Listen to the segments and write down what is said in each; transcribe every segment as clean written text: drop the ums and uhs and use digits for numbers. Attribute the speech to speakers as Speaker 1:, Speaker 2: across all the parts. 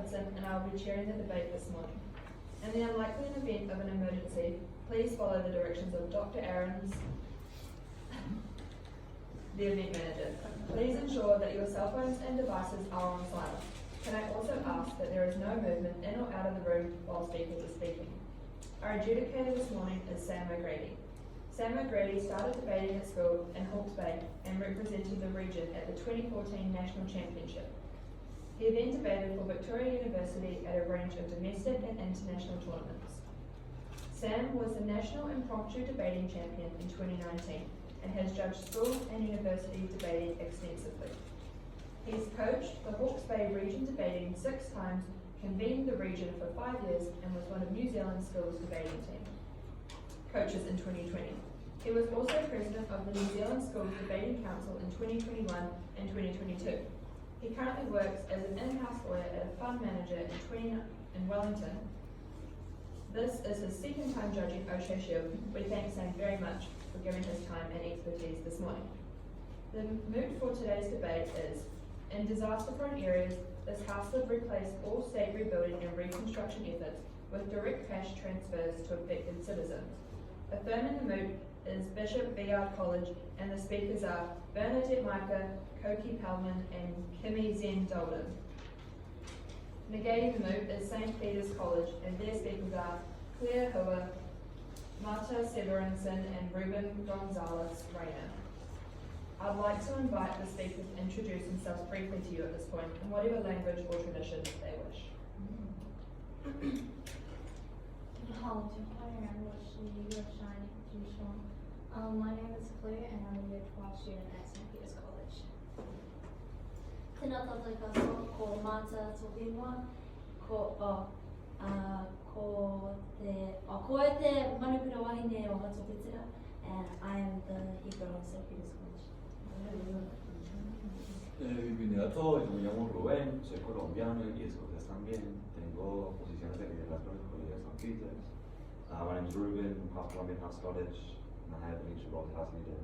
Speaker 1: Hudson, and I will be chairing the debate this morning. In the unlikely event of an emergency, please follow the directions of Dr. Aarons, the event manager. Please ensure that your cell phones and devices are on silent. Can I also ask that there is no movement in or out of the room while speakers are speaking? Our adjudicator this morning is Sam O'Grady. Sam O'Grady started debating at school in Hawke's Bay and represented the region at the 2014 National Championship. He then debated for Victoria University at a range of domestic and international tournaments. Sam was the National Impromptu Debating Champion in 2019 and has judged school and university debating extensively. He's coached the Hawke's Bay region debating 6 times, convened the region for 5 years, and was one of New Zealand Schools debating team coaches in 2020. He was also president of the New Zealand Schools Debating Council in 2021 and 2022. He currently works as an in-house lawyer at a fund manager in Wellington. This is his second time judging O'Shea Shield. We thank Sam very much for giving his time and expertise this morning. The moot for today's debate is, in disaster-prone areas, this House would replace all state rebuilding and reconstruction efforts with direct cash transfers to affected citizens. Affirming the moot is Bishop Bayard College, and the speakers are Bernadette Micah, Koki Pelman, and Kimmy Zen Dolden. Negating the moot is St. Peter's College, and their speakers are Claire Hua, Marta Severinson, and Ruben Gonzalez Reyna. I'd like to invite the speakers to introduce themselves briefly to you at this point, in whatever language or tradition they wish.
Speaker 2: My name is Claire and I'm a year 12 student at St. Peter's College. Tēnā tātou katoa ko Mata Topinwa, koe te manupura wahine o Hatopitera, and I am the Hebrew of St. Peter's College.
Speaker 3: Bienvenido a todos, me llamo Rubén, soy colombiano y escocés también. Tengo posiciones de liderazgo en el Colegio St. Peter's. My name is Ruben, I'm half Colombian, half Scottish, and I have leadership role as house leader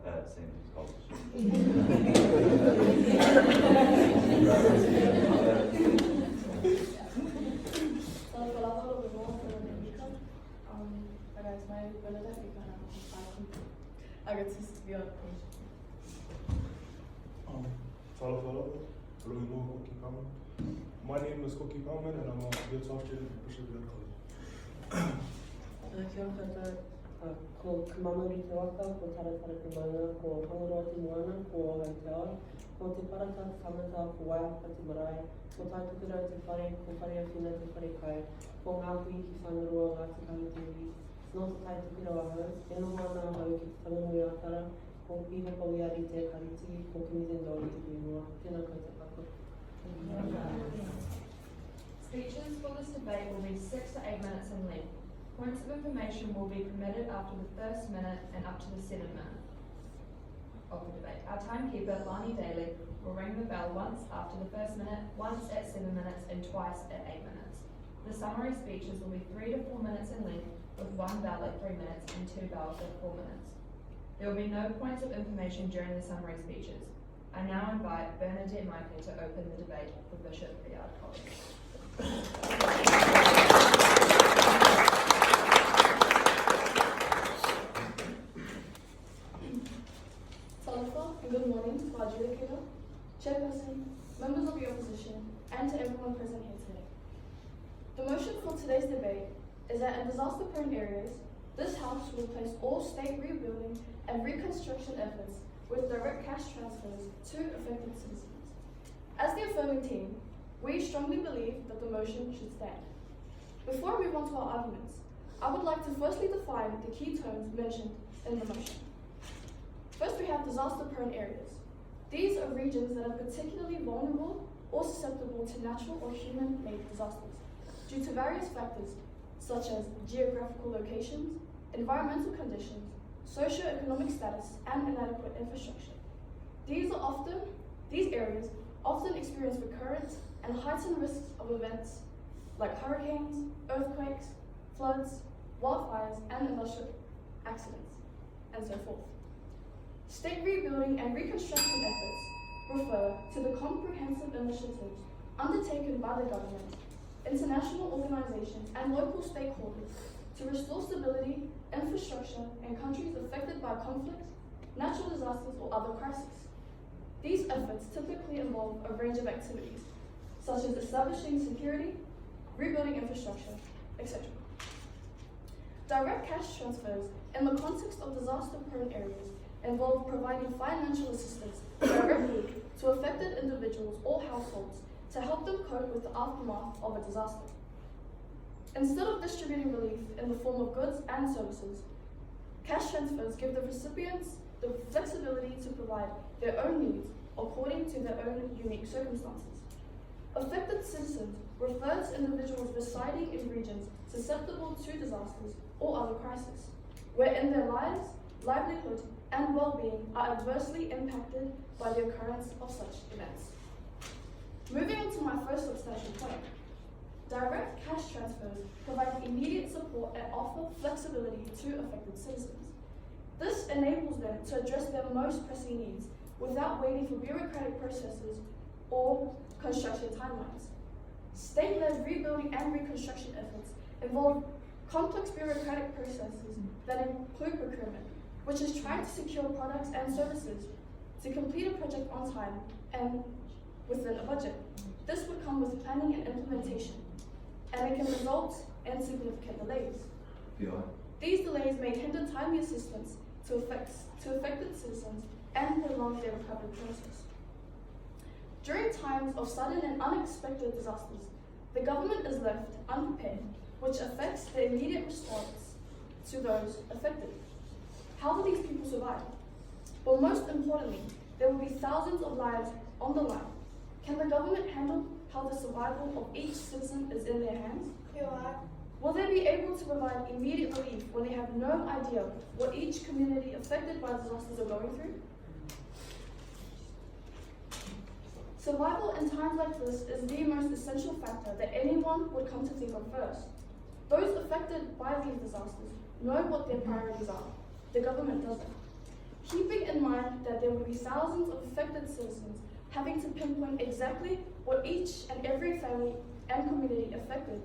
Speaker 3: at St. Peter's College.
Speaker 4: Guys, my name is Bernadette Micah. I get to be on page.
Speaker 5: My name is Koki Pelman and I'm a year 12 student at Bishop Bayard College.
Speaker 6: Kia ora koutou, ko Kumamori te waka, ko Taratara te Maunga, ko Hangaroa te Moana, ko Aotearoa, ko te Parata te Tangata, ko Waiaka te Marae, ko Taitukura te Whare, ko Whareawhina te Whare Kai, ko ngā hui ki whangaroa ngā te kahi te hui, no te Taitukura wahau, e noho ana hau ki te Whanganui Atara, ko Iho Pauiari te Kariti, ko Kimizendori te Kuinua, tēnā koutou katoa.
Speaker 1: Speeches for this debate will be 6 to 8 minutes in length. Points of information will be permitted after the first minute and up to the 7th minute of the debate. Our timekeeper, Lani Daly, will ring the bell once after the first minute, once at 7 minutes, and twice at 8 minutes. The summary speeches will be 3 to 4 minutes in length, with 1 bell at 3 minutes and 2 bells at 4 minutes. There will be no points of information during the summary speeches. I now invite Bernadette Micah to open the debate for Bishop Bayard College.
Speaker 4: Good morning to our adjudicator, chairperson, members of the opposition, and to everyone present here today. The motion for today's debate is that in disaster-prone areas, this House will place all state rebuilding and reconstruction efforts with direct cash transfers to affected citizens. As the affirming team, we strongly believe that the motion should stand. Before I move on to our arguments, I would like to firstly define the key terms mentioned in the motion. First, we have disaster-prone areas. These are regions that are particularly vulnerable or susceptible to natural or human-made disasters due to various factors such as geographical locations, environmental conditions, socio-economic status, and inadequate infrastructure. These areas often experience recurrent and heightened risks of events like hurricanes, earthquakes, floods, wildfires, and industrial accidents, and so forth. State rebuilding and reconstruction efforts refer to the comprehensive initiatives undertaken by the government, international organizations, and local stakeholders to restore stability, infrastructure, in countries affected by conflict, natural disasters, or other crises. These efforts typically involve a range of activities, such as establishing security, rebuilding infrastructure, etc. Direct cash transfers in the context of disaster-prone areas involve providing financial assistance directly to affected individuals or households to help them cope with the aftermath of a disaster. Instead of distributing relief in the form of goods and services, cash transfers give the recipients the flexibility to provide their own needs according to their own unique circumstances. Affected citizens refer to individuals residing in regions susceptible to disasters or other crises, wherein their lives, livelihood, and well-being are adversely impacted by the occurrence of such events. Moving on to my first substantial point, direct cash transfers provide immediate support and offer flexibility to affected citizens. This enables them to address their most pressing needs without waiting for bureaucratic processes or construction timelines. State-led rebuilding and reconstruction efforts involve complex bureaucratic processes that include procurement, which is trying to secure products and services to complete a project on time and within a budget. This would come with planning and implementation, and it can result in significant delays. These delays may hinder timely assistance to affected citizens and prolong their recovery process. During times of sudden and unexpected disasters, the government is left unprepared, which affects the immediate response to those affected. How will these people survive? But most importantly, there will be thousands of lives on the line. Can the government handle how the survival of each citizen is in their hands? Will they be able to provide immediate relief when they have no idea what each community affected by disasters are going through? Survival in times like this is the most essential factor that anyone would come to think of first. Those affected by these disasters know what their priorities are. The government doesn't. Keeping in mind that there will be thousands of affected citizens having to pinpoint exactly what each and every family and community affected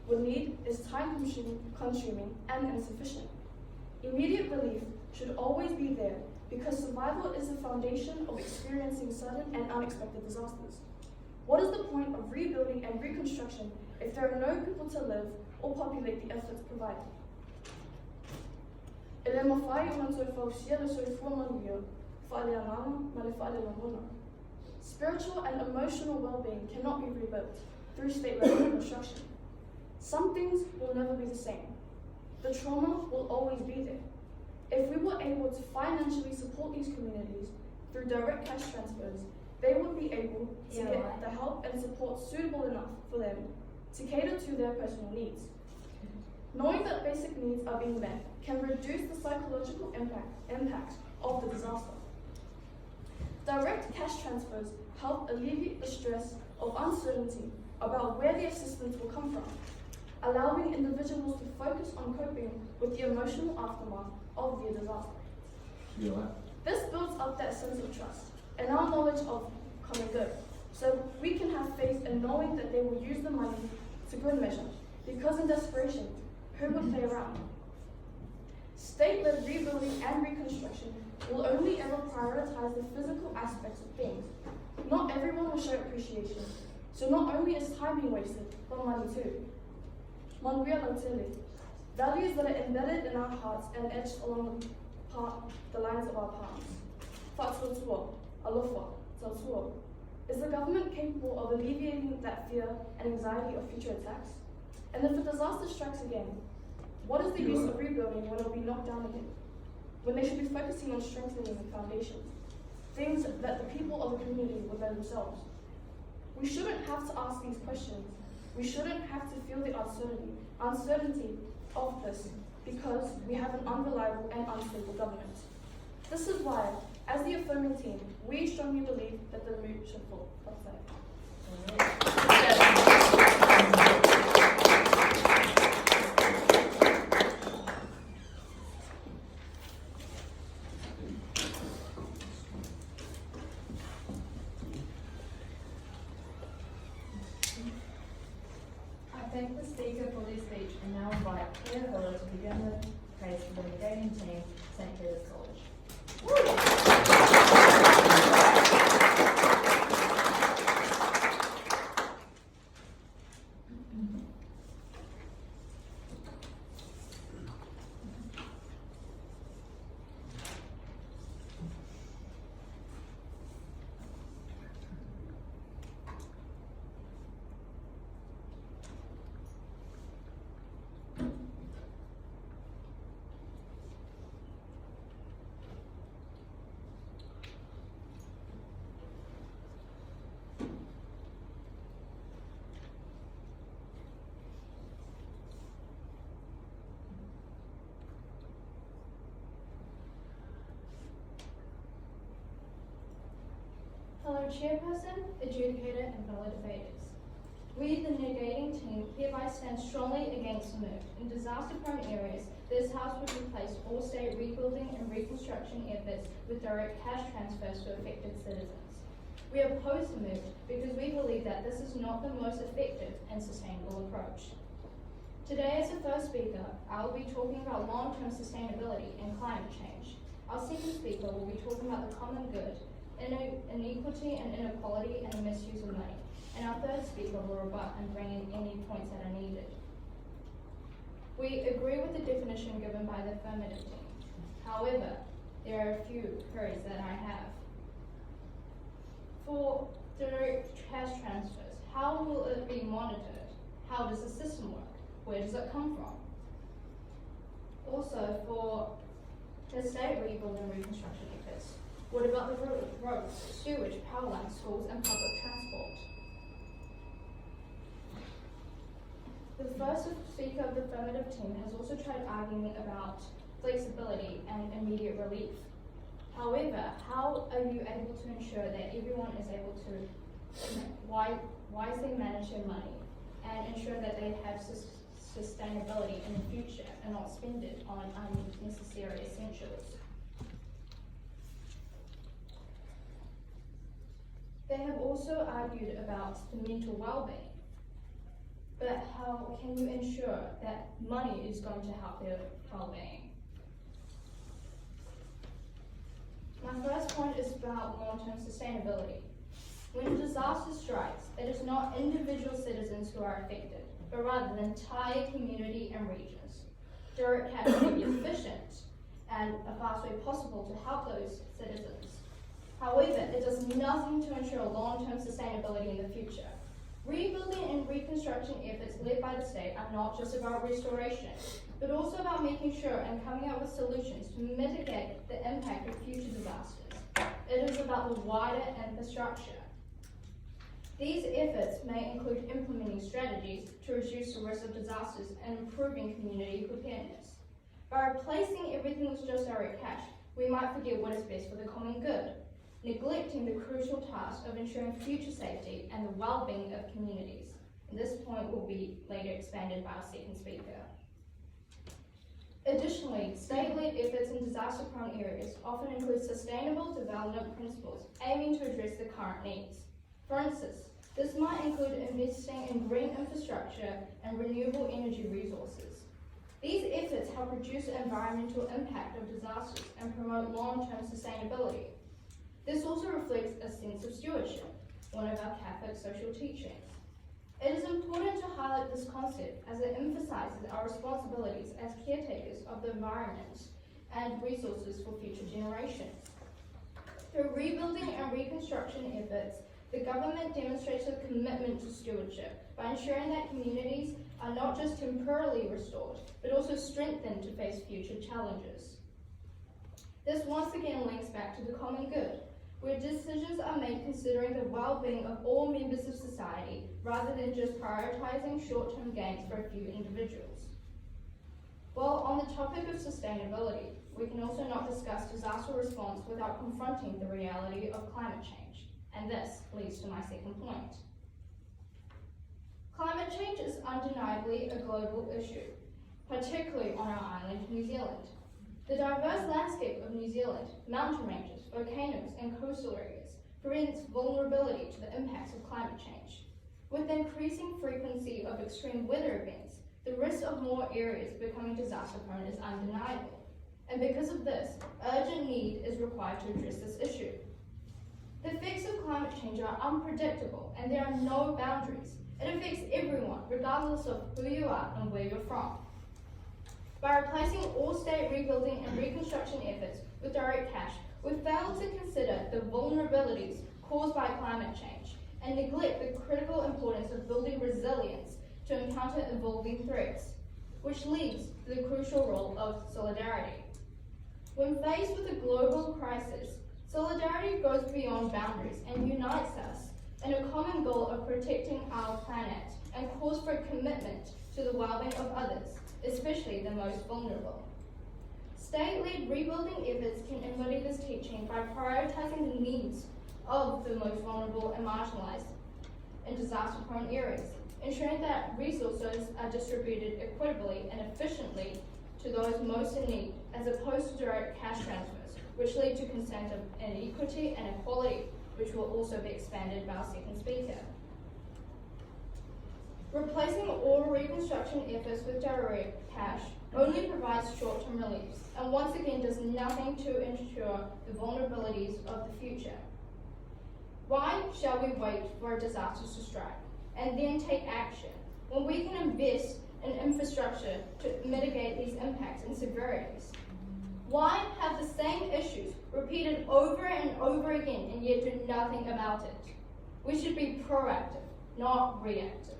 Speaker 4: would need is time-consuming and insufficient. Immediate relief should always be there because survival is the foundation of experiencing sudden and unexpected disasters. What is the point of rebuilding and reconstruction if there are no people to live or populate the efforts provided? Spiritual and emotional well-being cannot be rebuilt through state-led reconstruction. Some things will never be the same. The trauma will always be there. If we were able to financially support these communities through direct cash transfers, they would be able to get the help and support suitable enough for them to cater to their personal needs. Knowing that basic needs are being met can reduce the psychological impact of the disaster. Direct cash transfers help alleviate the stress of uncertainty about where the assistance will come from, allowing individuals to focus on coping with the emotional aftermath of the disaster. This builds up that sense of trust and our knowledge of common good, so we can have faith in knowing that they will use the money to good measure, because in desperation, who would play around? State-led rebuilding and reconstruction will only ever prioritize the physical aspects of things. Not everyone will show appreciation, so not only is time being wasted, but money too. Values that are embedded in our hearts and etched along the lines of our palms. Is the government capable of alleviating that fear and anxiety of future attacks? And if a disaster strikes again, what is the use of rebuilding when it will be knocked down again? When they should be focusing on strengthening the foundations, things that the people of the community will know themselves. We shouldn't have to ask these questions. We shouldn't have to feel the uncertainty of this because we have an unreliable and unstable government. This is why, as the affirming team, we strongly believe that the moot should fall.
Speaker 1: thank the speaker for their speech and now invite Claire Hiller to begin the praise for the negating team, St. Peter's College.
Speaker 2: Fellow Chairperson, Adjudicator, and fellow debaters. We, the negating team, hereby stand strongly against the move. In disaster-prone areas, this House would replace all state rebuilding and reconstruction efforts with direct cash transfers to affected citizens. We oppose the move because we believe that this is not the most effective and sustainable approach. Today, as the first speaker, I will be talking about long-term sustainability and climate change. Our second speaker will be talking about the common good, inequity and inequality, and the misuse of money. And our third speaker will rebut and bring in any points that are needed. We agree with the definition given by the affirmative team. However, there are a few queries that I have. For direct cash transfers, how will it be monitored? How does the system work? Where does it come from? Also, for the state rebuild and reconstruction efforts, what about the roads, sewage, power lines, schools, and public transport? The first speaker of the affirmative team has also tried arguing about flexibility and immediate relief. However, how are you able to ensure that everyone is able to wisely manage their money and ensure that they have sustainability in the future and not spend it on unnecessary essentials? They have also argued about the mental well-being. But how can you ensure that money is going to help their well-being? My first point is about long-term sustainability. When a disaster strikes, it is not individual citizens who are affected, but rather the entire community and regions. Direct cash may be efficient and a fast way possible to help those citizens. However, it does nothing to ensure long-term sustainability in the future. Rebuilding and reconstruction efforts led by the state are not just about restoration, but also about making sure and coming up with solutions to mitigate the impact of future disasters. It is about the wider infrastructure. These efforts may include implementing strategies to reduce the risk of disasters and improving community preparedness. By replacing everything with just direct cash, we might forget what is best for the common good, neglecting the crucial task of ensuring future safety and the well-being of communities. And this point will be later expanded by our second speaker. Additionally, state-led efforts in disaster-prone areas often include sustainable development principles aiming to address the current needs. For instance, this might include investing in green infrastructure and renewable energy resources. These efforts help reduce the environmental impact of disasters and promote long-term sustainability. This also reflects a sense of stewardship, one of our Catholic social teachings. It is important to highlight this concept as it emphasizes our responsibilities as caretakers of the environment and resources for future generations. Through rebuilding and reconstruction efforts, the government demonstrates a commitment to stewardship by ensuring that communities are not just temporarily restored, but also strengthened to face future challenges. This once again links back to the common good, where decisions are made considering the well-being of all members of society rather than just prioritizing short-term gains for a few individuals. While on the topic of sustainability, we can also not discuss disaster response without confronting the reality of climate change, and this leads to my second point. Climate change is undeniably a global issue, particularly on our island, New Zealand. The diverse landscape of New Zealand, mountain ranges, volcanoes, and coastal areas presents vulnerability to the impacts of climate change. With the increasing frequency of extreme weather events, the risk of more areas becoming disaster-prone is undeniable. And because of this, urgent need is required to address this issue. The effects of climate change are unpredictable and there are no boundaries. It affects everyone, regardless of who you are and where you're from. By replacing all state rebuilding and reconstruction efforts with direct cash, we fail to consider the vulnerabilities caused by climate change and neglect the critical importance of building resilience to encounter evolving threats, which leads to the crucial role of solidarity. When faced with a global crisis, solidarity goes beyond boundaries and unites us in a common goal of protecting our planet and calls for a commitment to the well-being of others, especially the most vulnerable. State-led rebuilding efforts can embody this teaching by prioritizing the needs of the most vulnerable and marginalized in disaster-prone areas, ensuring that resources are distributed equitably and efficiently to those most in need, as opposed to direct cash transfers, which lead to concerns of inequity and equality, which will also be expanded by our second speaker. Replacing all reconstruction efforts with direct cash only provides short-term reliefs, and once again does nothing to ensure the vulnerabilities of the future. Why shall we wait for a disaster to strike and then take action when we can invest in infrastructure to mitigate these impacts and severities? Why have the same issues repeated over and over again and yet do nothing about it? We should be proactive, not reactive.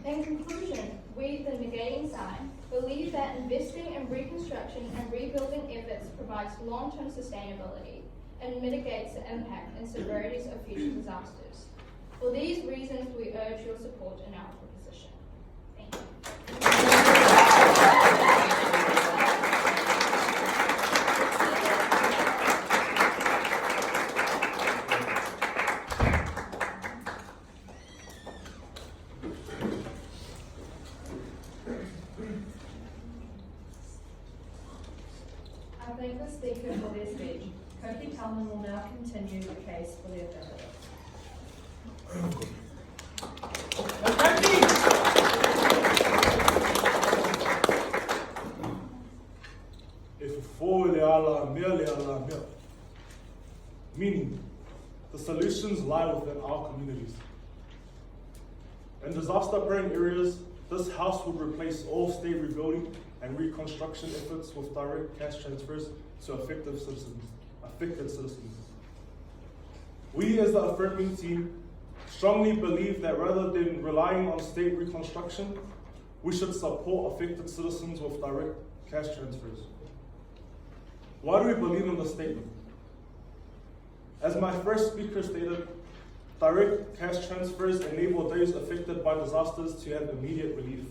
Speaker 2: In conclusion, we, the negating side, believe that investing in reconstruction and rebuilding efforts provides long-term sustainability and mitigates the impact and severities of future disasters. For these reasons, we urge your support in our proposition. Thank you.
Speaker 1: I thank the speaker for their speech. Koki Talman will now continue the case for the affirmative.
Speaker 5: Meaning, the solutions lie within our communities. In disaster-prone areas, this House will replace all state rebuilding and reconstruction efforts with direct cash transfers to affected citizens. We as the affirming team strongly believe that rather than relying on state reconstruction, we should support affected citizens with direct cash transfers. Why do we believe in this statement? As my first speaker stated, direct cash transfers enable those affected by disasters to have immediate relief.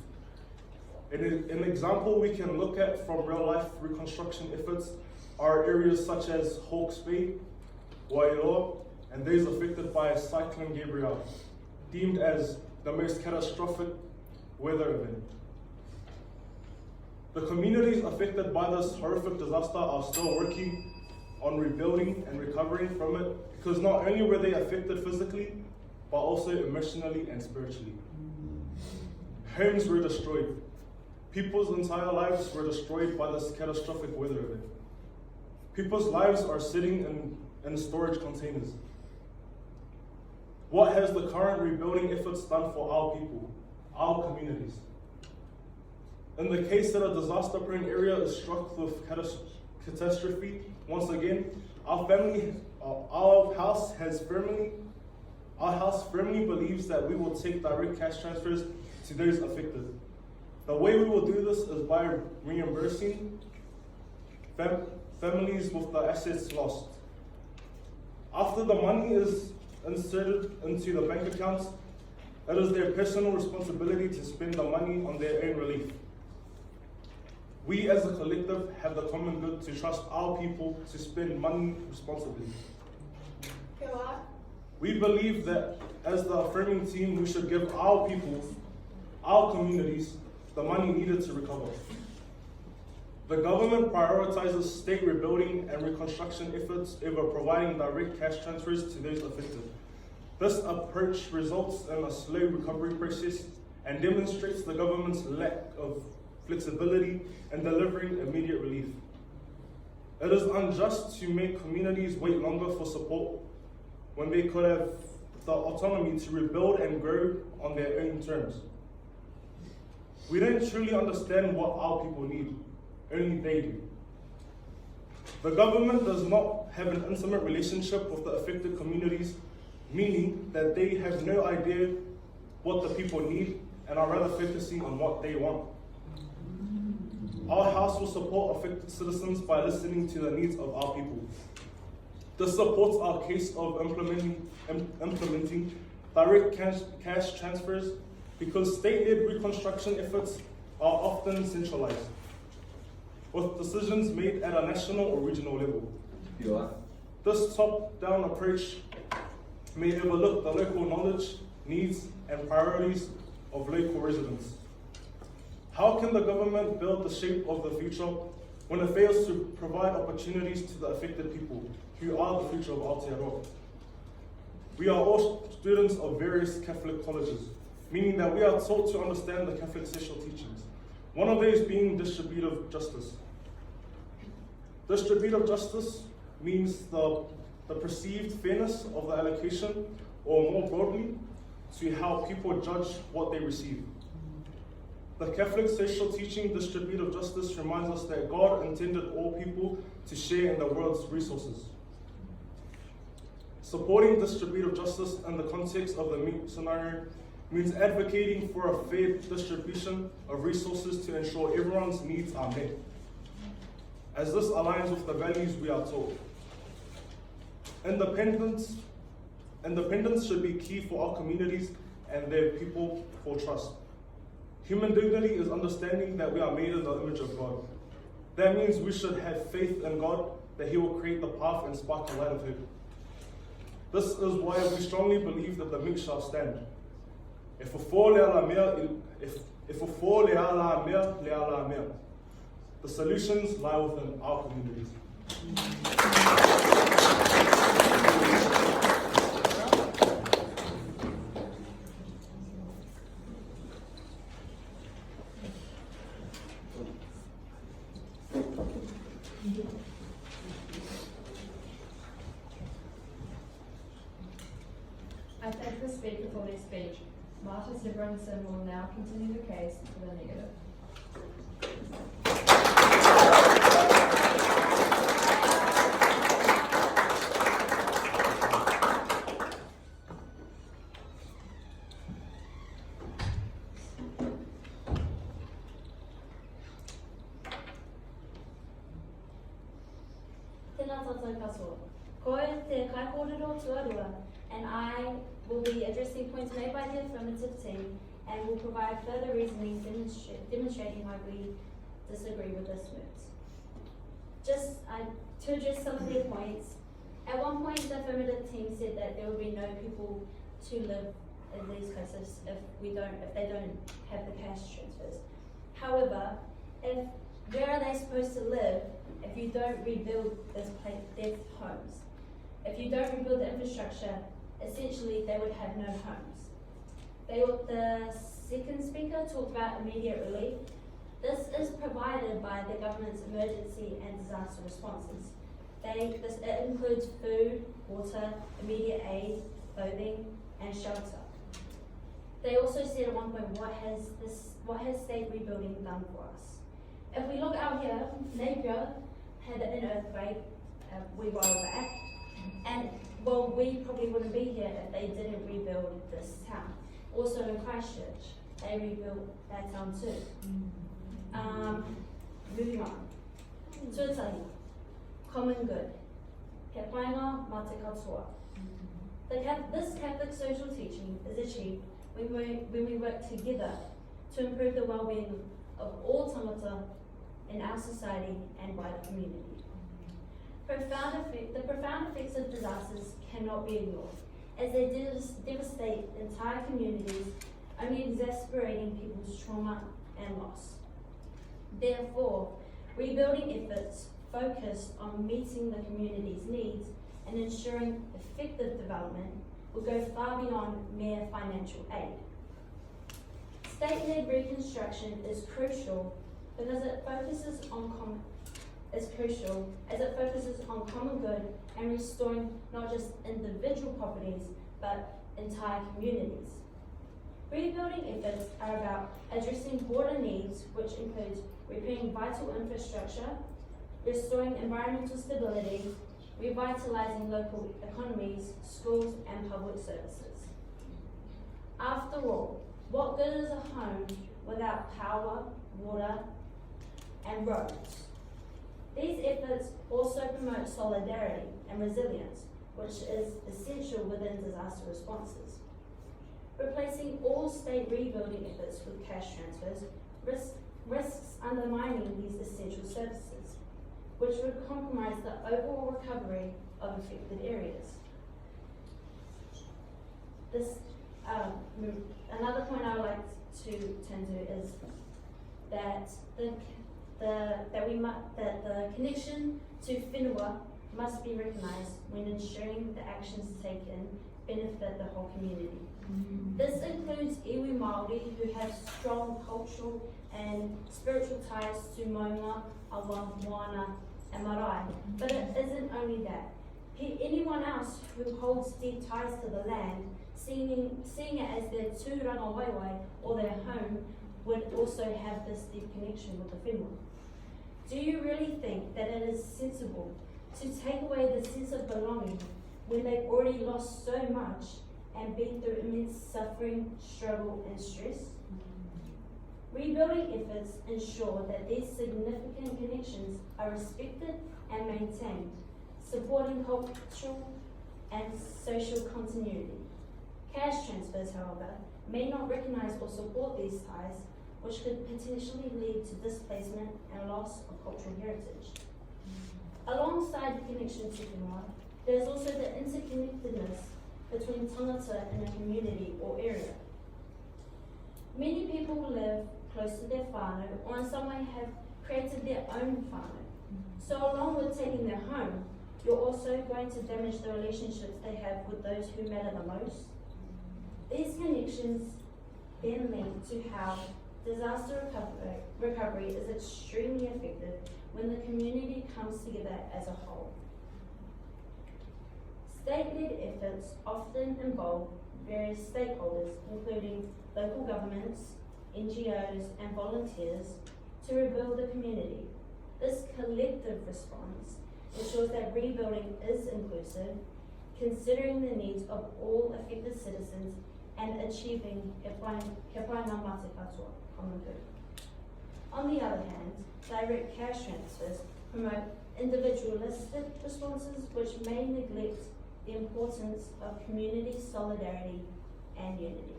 Speaker 5: An example we can look at from real-life reconstruction efforts are areas such as Hawke's Bay, Wairoa, and those affected by Cyclone Gabrielle, deemed as the most catastrophic weather event. The communities affected by this horrific disaster are still working on rebuilding and recovering from it, because not only were they affected physically, but also emotionally and spiritually. Homes were destroyed. People's entire lives were destroyed by this catastrophic weather event. People's lives are sitting in storage containers. What has the current rebuilding efforts done for our people, our communities? In the case that a disaster-prone area is struck with catastrophe, once again, our house firmly believes that we will take direct cash transfers to those affected. The way we will do this is by reimbursing families with the assets lost. After the money is inserted into the bank accounts, it is their personal responsibility to spend the money on their own relief. We as a collective have the common good to trust our people to spend money responsibly. We believe that as the affirming team, we should give our people, our communities, the money needed to recover. The government prioritizes state rebuilding and reconstruction efforts over providing direct cash transfers to those affected. This approach results in a slow recovery process and demonstrates the government's lack of flexibility in delivering immediate relief. It is unjust to make communities wait longer for support when they could have the autonomy to rebuild and grow on their own terms. We don't truly understand what our people need, only they do. The government does not have an intimate relationship with the affected communities, meaning that they have no idea what the people need and are rather focusing on what they want. Our house will support affected citizens by listening to the needs of our people. This supports our case of implementing direct cash transfers because state-led reconstruction efforts are often centralized, with decisions made at a national or regional level. This top-down approach may overlook the local knowledge, needs, and priorities of local residents. How can the government build the shape of the future when it fails to provide opportunities to the affected people, who are the future of Aotearoa? We are all students of various Catholic colleges, meaning that we are taught to understand the Catholic social teachings, one of these being distributive justice. Distributive justice means the perceived fairness of the allocation, or more broadly, to how people judge what they receive. The Catholic social teaching, distributive justice, reminds us that God intended all people to share in the world's resources. Supporting distributive justice in the context of the meat scenario means advocating for a fair distribution of resources to ensure everyone's needs are met, as this aligns with the values we are taught. Independence should be key for our communities and their people for trust. Human dignity is understanding that we are made in the image of God. That means we should have faith in God that He will create the path and spark the light of Him. This is why we strongly believe that the meek shall stand. If a fall le ala mea. The solutions lie within our communities.
Speaker 1: I thank the speaker for their speech. Marta Sibronson will now continue the case to the negative.
Speaker 7: Tēnā tātou katoa. Koe te kaikōrero tuarua, and I will be addressing points made by the affirmative team and will provide further reasoning demonstrating why we disagree with this move. To address some of their points, at one point the affirmative team said that there will be no people to live in these places if they don't have the cash transfers. However, where are they supposed to live if you don't rebuild their homes? If you don't rebuild the infrastructure, essentially they would have no homes. The second speaker talked about immediate relief. This is provided by the government's emergency and disaster responses. It includes food, water, immediate aid, clothing, and shelter. They also said at one point, what has state rebuilding done for us? If we look out here, Napier had an earthquake a wee while back, and well, we probably wouldn't be here if they didn't rebuild this town. Also in Christchurch, they rebuilt that town too. Moving on. Tuatahi, common good. He whainga mā te katoa. This Catholic social teaching is achieved when we work together to improve the well-being of all tangata in our society and wider community. The profound effects of disasters cannot be ignored, as they devastate entire communities, only exacerbating people's trauma and loss. Therefore, rebuilding efforts focused on meeting the community's needs and ensuring effective development will go far beyond mere financial aid. State-led reconstruction is crucial because it focuses on common good and restoring not just individual properties but entire communities. Rebuilding efforts are about addressing broader needs, which includes repairing vital infrastructure, restoring environmental stability, revitalizing local economies, schools, and public services. After all, what good is a home without power, water, and roads? These efforts also promote solidarity and resilience, which is essential within disaster responses. Replacing all state rebuilding efforts with cash transfers risks undermining these essential services, which would compromise the overall recovery of affected areas. Another point I would like to turn to is that the connection to whenua must be recognised when ensuring the actions taken benefit the whole community. This includes iwi Māori who have strong cultural and spiritual ties to Maunga, Awa, Moana and Marae. But it isn't only that. Anyone else who holds deep ties to the land, seeing it as their tūranga waiwai or their home, would also have this deep connection with the whenua. Do you really think that it is sensible to take away the sense of belonging when they've already lost so much and been through immense suffering, struggle and stress? Rebuilding efforts ensure that these significant connections are respected and maintained, supporting cultural and social continuity. Cash transfers, however, may not recognise or support these ties, which could potentially lead to displacement and loss of cultural heritage. Alongside the connection to whenua, there is also the interconnectedness between tangata in a community or area. Many people live close to their whānau or in some way have created their own whānau. So along with taking their home, you're also going to damage the relationships they have with those who matter the most. These connections then link to how disaster recovery is extremely effective when the community comes together as a whole. State-led efforts often involve various stakeholders, including local governments, NGOs, and volunteers, to rebuild the community. This collective response ensures that rebuilding is inclusive, considering the needs of all affected citizens and achieving He Pai Ngā Mate Katoa, common good. On the other hand, direct cash transfers promote individualistic responses which may neglect the importance of community solidarity and unity.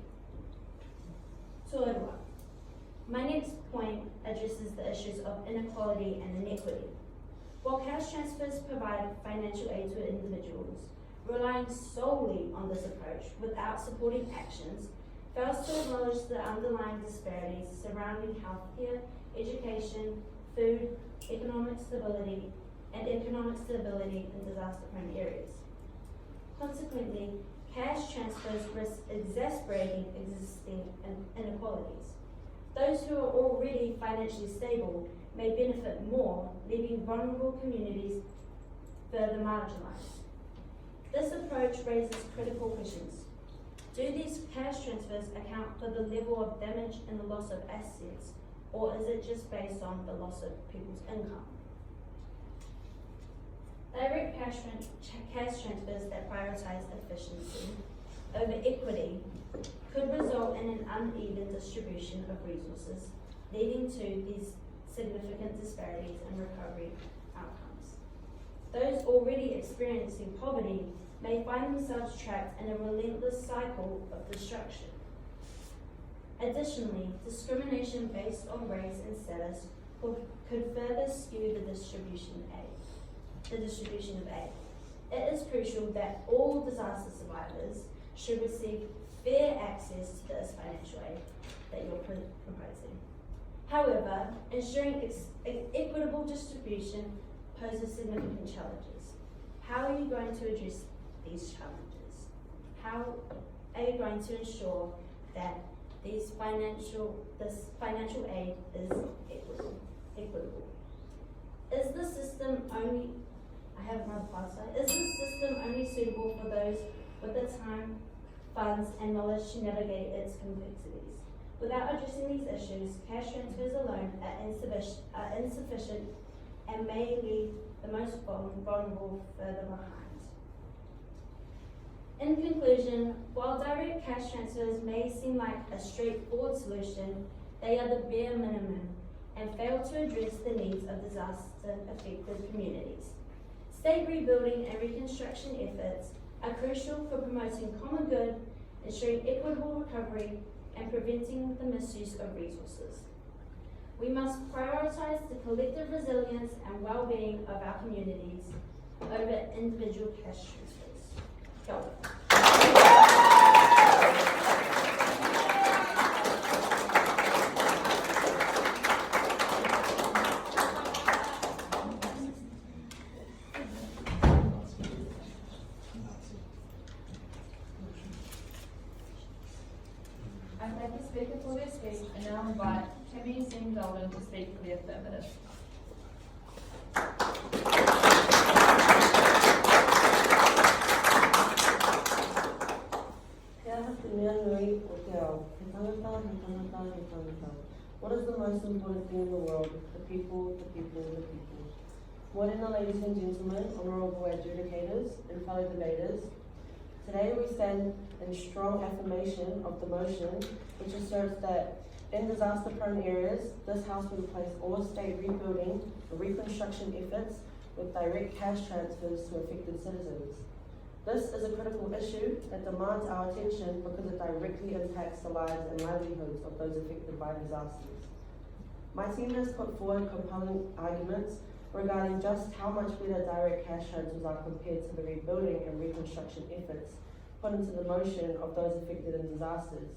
Speaker 7: Tuarua. My next point addresses the issues of inequality and inequity. While cash transfers provide financial aid to individuals, relying solely on this approach without supporting actions fails to acknowledge the underlying disparities surrounding healthcare, education, food, economic stability in disaster-prone areas. Consequently, cash transfers risk exacerbating existing inequalities. Those who are already financially stable may benefit more, leaving vulnerable communities further marginalised. This approach raises critical questions. Do these cash transfers account for the level of damage and the loss of assets, or is it just based on the loss of people's income? Direct cash transfers that prioritise efficiency over equity could result in an uneven distribution of resources, leading to these significant disparities in recovery outcomes. Those already experiencing poverty may find themselves trapped in a relentless cycle of destruction. Additionally, discrimination based on race and status could further skew the distribution of aid. It is crucial that all disaster survivors should receive fair access to this financial aid that you're proposing. However, ensuring equitable distribution poses significant challenges. How are you going to address these challenges? how are you going to ensure that this financial aid is equitable? Is the system only, I have another part, sorry. Is the system only suitable for those with the time, funds and knowledge to navigate its complexities? Without addressing these issues, cash transfers alone are insufficient and may leave the most vulnerable further behind. In conclusion, while direct cash transfers may seem like a straightforward solution, they are the bare minimum and fail to address the needs of disaster-affected communities. State rebuilding and reconstruction efforts are crucial for promoting common good, ensuring equitable recovery, and preventing the misuse of resources. We must prioritise the collective resilience and well-being of our communities over individual cash transfers. Kia ora.
Speaker 1: I thank the speaker for their speech and now invite Timmy Singh Golden to speak for the affirmative.
Speaker 6: What is the most important thing in the world? The people, the people, the people. Morena, ladies and gentlemen, honourable adjudicators and fellow debaters, today we stand in strong affirmation of the motion which asserts that in disaster-prone areas, this House will replace all state rebuilding and reconstruction efforts with direct cash transfers to affected citizens. This is a critical issue that demands our attention because it directly impacts the lives and livelihoods of those affected by disasters. My team has put forward compelling arguments regarding just how much better direct cash transfers are compared to the rebuilding and reconstruction efforts put into the motion of those affected in disasters.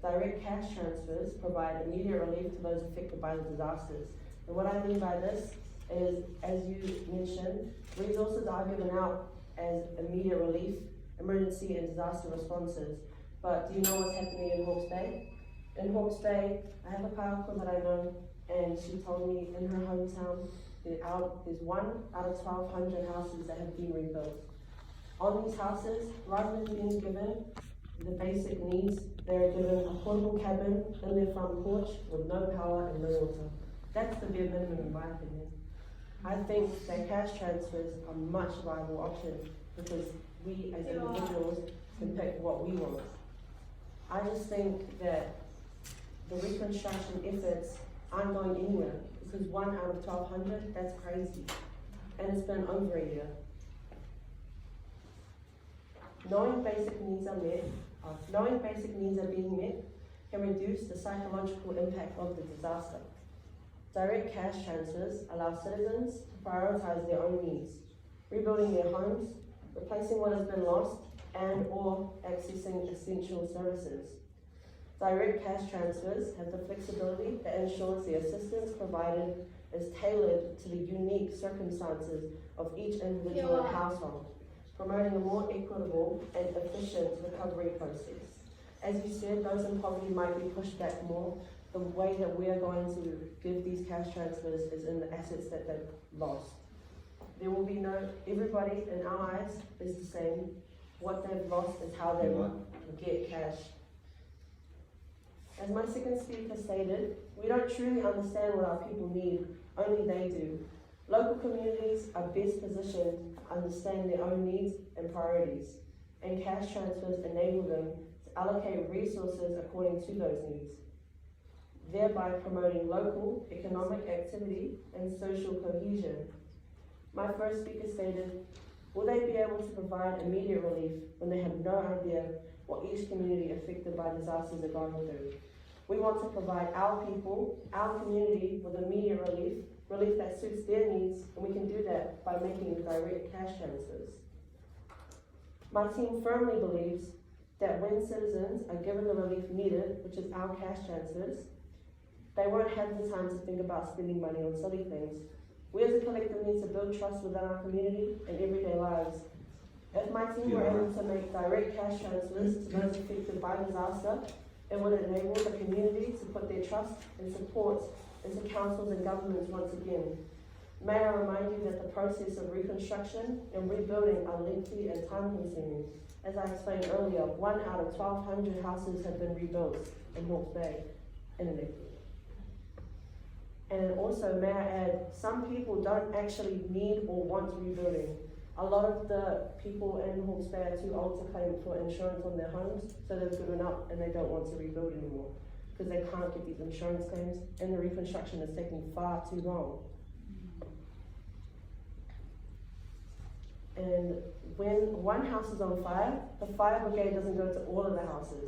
Speaker 6: Direct cash transfers provide immediate relief to those affected by the disasters. And what I mean by this is, as you mentioned, resources are given out as immediate relief, emergency and disaster responses. But do you know what's happening in Hawke's Bay? In Hawke's Bay, I have a kaako that I know, and she told me in her hometown, there's 1 out of 1,200 houses that have been rebuilt. On these houses, rather than being given the basic needs, they're given a portable cabin in their front porch with no power and no water. That's the bare minimum in my opinion. I think that cash transfers are a much viable option because we as individuals can pick what we want. I just think that the reconstruction efforts aren't going anywhere because 1 out of 1,200, that's crazy. And it's been over a year. Knowing basic needs are being met can reduce the psychological impact of the disaster. Direct cash transfers allow citizens to prioritize their own needs, rebuilding their homes, replacing what has been lost, and or accessing essential services. Direct cash transfers have the flexibility that ensures the assistance provided is tailored to the unique circumstances of each individual household, promoting a more equitable and efficient recovery process. As you said, those in poverty might be pushed back more. The way that we are going to give these cash transfers is in the assets that they've lost. There will be everybody in our eyes is the same. What they've lost is how they will get cash. As my second speaker stated, we don't truly understand what our people need, only they do. Local communities are best positioned to understand their own needs and priorities, and cash transfers enable them to allocate resources according to those needs, thereby promoting local economic activity and social cohesion. My first speaker stated, will they be able to provide immediate relief when they have no idea what each community affected by disasters are going through? We want to provide our people, our community, with immediate relief that suits their needs, and we can do that by making direct cash transfers. My team firmly believes that when citizens are given the relief needed, which is our cash transfers, they won't have the time to think about spending money on silly things. We as a collective need to build trust within our community and everyday lives. If my team were able to make direct cash transfers to those affected by disaster, it would enable the community to put their trust and support into councils and governments once again. May I remind you that the process of reconstruction and rebuilding are lengthy and time-consuming. As I explained earlier, 1 out of 1,200 houses have been rebuilt in Hawke's Bay in an decade. And also, may I add, some people don't actually need or want rebuilding. A lot of the people in Hawke's Bay are too old to claim for insurance on their homes, so they've given up and they don't want to rebuild anymore because they can't get these insurance claims and the reconstruction is taking far too long. And when one house is on fire, the fire brigade doesn't go to all of the houses.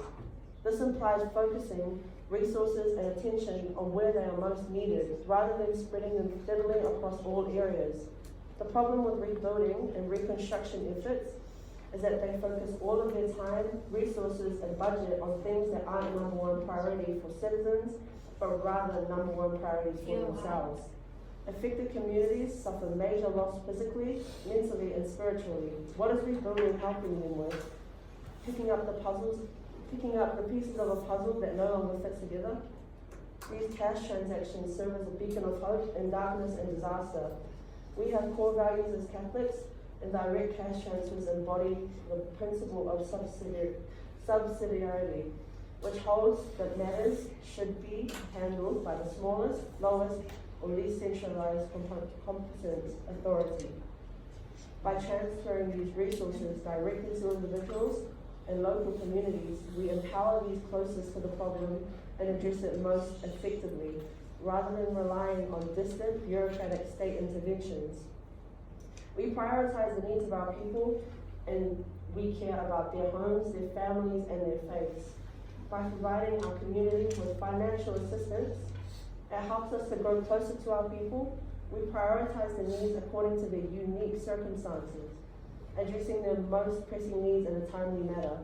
Speaker 6: This implies focusing resources and attention on where they are most needed, rather than spreading them thinly across all areas. The problem with rebuilding and reconstruction efforts is that they focus all of their time, resources, and budget on things that aren't number one priority for citizens, but rather number one priorities for themselves. Affected communities suffer major loss physically, mentally, and spiritually. What is rebuilding helping them with? Picking up the pieces of a puzzle that no longer fit together. These cash transactions serve as a beacon of hope in darkness and disaster. We have core values as Catholics, and direct cash transfers embody the principle of subsidiarity, which holds that matters should be handled by the smallest, lowest, or least centralized competent authority. By transferring these resources directly to individuals and local communities, we empower these closest to the problem and address it most effectively, rather than relying on distant, bureaucratic state interventions. We prioritize the needs of our people, and we care about their homes, their families, and their faiths. By providing our community with financial assistance, it helps us to grow closer to our people. We prioritize the needs according to their unique circumstances, addressing their most pressing needs in a timely manner.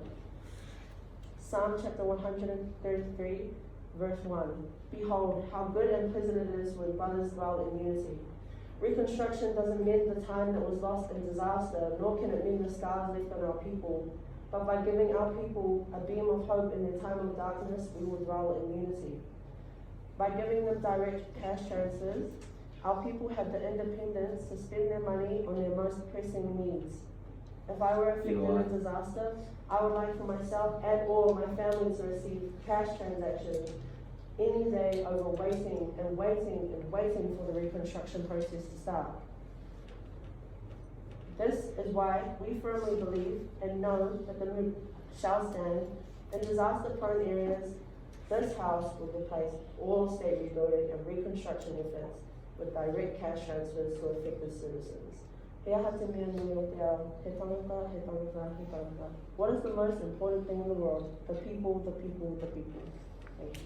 Speaker 6: Psalm chapter 133, verse 1. Behold, how good and pleasant it is when brothers dwell in unity. Reconstruction doesn't mend the time that was lost in disaster, nor can it mend the scars left on our people. But by giving our people a beam of hope in their time of darkness, we will dwell in unity. By giving them direct cash transfers, our people have the independence to spend their money on their most pressing needs. If I were affected in a disaster, I would like for myself and all my family to receive cash transactions any day over waiting and waiting and waiting for the reconstruction process to start. This is why we firmly believe and know that the move shall stand. In disaster-prone areas, this House will replace all state rebuilding and reconstruction efforts with direct cash transfers to affected citizens. What is the most important thing in the world? The people, the people, the people. Thank you.